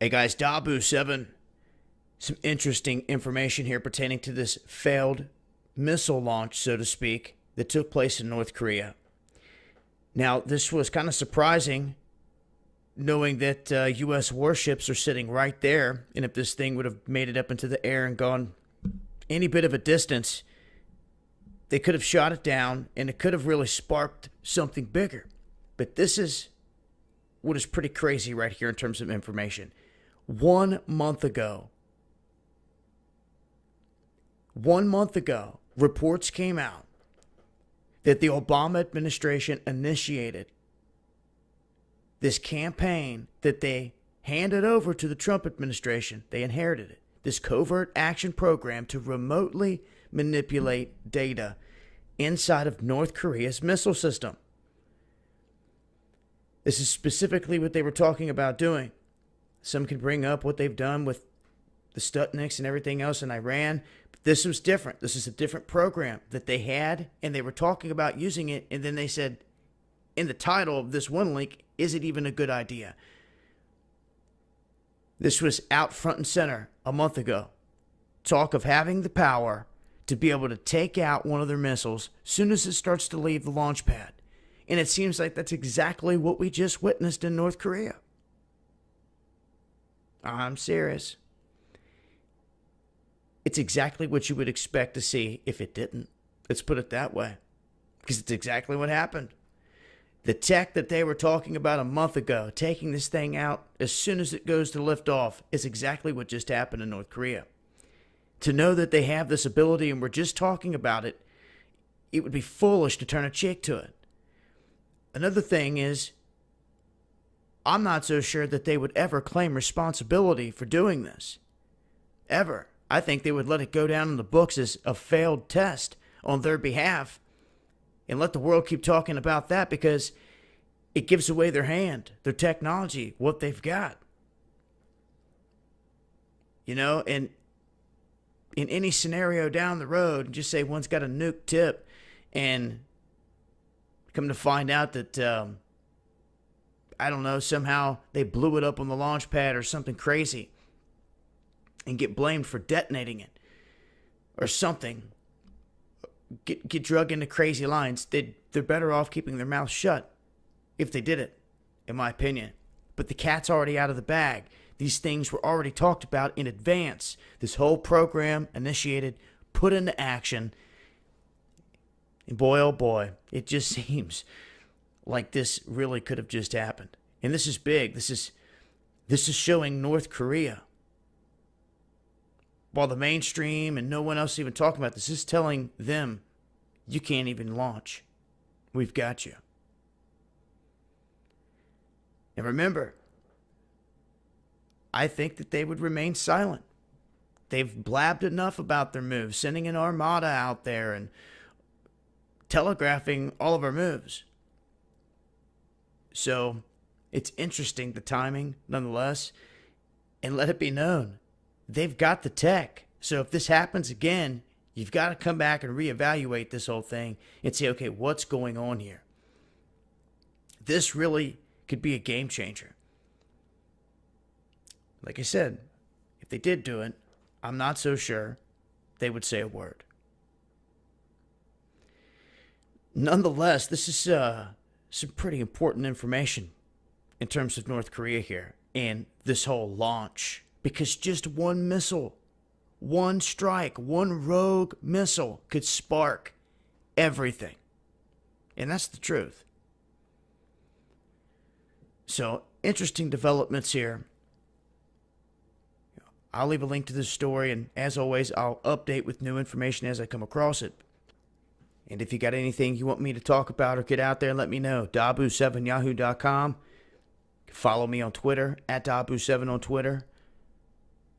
Hey guys, Dabu 7. Some interesting information here pertaining to this failed missile launch, so to speak, that took place in North Korea. Now, this was kind of surprising, knowing that U.S. warships are sitting right there, and if this thing would have made it up into the air and gone any bit of a distance, they could have shot it down, and it could have really sparked something bigger. But this is what is pretty crazy right here in terms of information. 1 month ago, reports came out that the Obama administration initiated this campaign that they handed over to the Trump administration. They inherited it. This covert action program to remotely manipulate data inside of North Korea's missile system. This is specifically what they were talking about doing. Some can bring up what they've done with the Sputniks and everything else in Iran. But this was different. This is a different program that they had, and they were talking about using it. And then they said, in the title of this one link, is it even a good idea? This was out front and center a month ago. Talk of having the power to be able to take out one of their missiles as soon as it starts to leave the launch pad. And it seems like that's exactly what we just witnessed in North Korea. I'm serious. It's exactly what you would expect to see if it didn't. Let's put it that way. Because it's exactly what happened. The tech that they were talking about a month ago, taking this thing out as soon as it goes to lift off, is exactly what just happened in North Korea. To know that they have this ability and we're just talking about it, it would be foolish to turn a cheek to it. Another thing is, I'm not so sure that they would ever claim responsibility for doing this. Ever. I think they would let it go down in the books as a failed test on their behalf and let the world keep talking about that because it gives away their hand, their technology, what they've got. You know, and in any scenario down the road, just say one's got a nuke tip and come to find out that, I don't know, somehow they blew it up on the launch pad or something crazy and get blamed for detonating it or something. Get drug into crazy lines. They're better off keeping their mouth shut if they did it, in my opinion. But the cat's already out of the bag. These things were already talked about in advance. This whole program initiated, put into action. And boy, oh boy, it just seems like this really could have just happened. And this is big. This is showing North Korea, while the mainstream and no one else even talking about this, is telling them, you can't even launch. We've got you. And remember, I think that they would remain silent. They've blabbed enough about their moves, sending an armada out there and telegraphing all of our moves. So it's interesting, the timing, nonetheless. And let it be known, they've got the tech. So if this happens again, you've got to come back and reevaluate this whole thing and say, okay, what's going on here? This really could be a game changer. Like I said, if they did do it, I'm not so sure they would say a word. Nonetheless, this is some pretty important information in terms of North Korea here and this whole launch. Because just one missile, one strike, one rogue missile could spark everything. And that's the truth. So, interesting developments here. I'll leave a link to this story, and as always, I'll update with new information as I come across it. And if you got anything you want me to talk about or get out there, let me know. Dabu7yahoo.com. Follow me on Twitter, at Dabu7 on Twitter.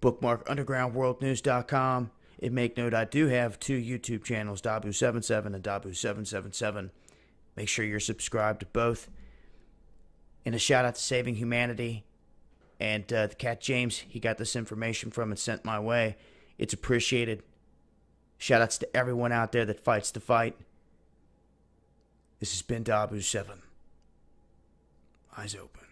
Bookmark undergroundworldnews.com. And make note, I do have 2 YouTube channels, Dabu77 and Dabu777. Make sure you're subscribed to both. And a shout out to Saving Humanity. And the cat James, he got this information from and sent my way. It's appreciated. Shout outs to everyone out there that fights the fight. This has been Dabu7. Eyes open.